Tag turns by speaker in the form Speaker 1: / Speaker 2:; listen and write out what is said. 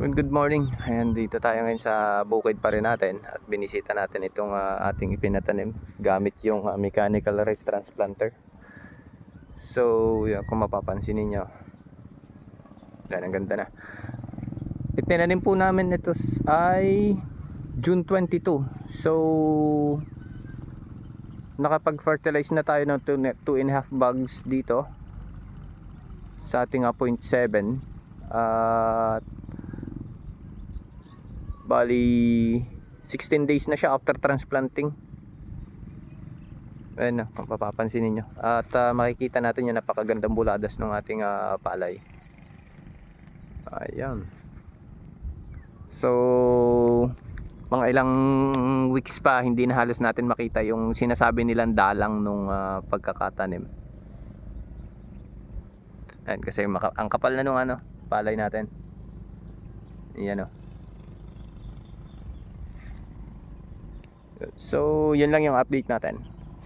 Speaker 1: Good morning. Ayan, dito tayo ngayon sa bukid pa rin natin at binisita natin itong ating ipinatanim gamit yung mechanical rice transplanter. So, yan, kung mapapansin niyo, yan, ang ganda na. Itinanim po namin ito ay June 22. So, nakapag-fertilize na tayo ng 2.5 bags dito sa ating 0.7 at bali 16 days na siya after transplanting. Ayan na, kung papapansin niyo. At makikita natin yung napakagandang buladas ng ating palay. Ayan. So, mga ilang weeks pa hindi na halos natin makita yung sinasabi nilang dalang nung pagkakatanim. Ayan, kasi ang kapal na nung palay natin. Ayan o. So, yun lang yung update natin.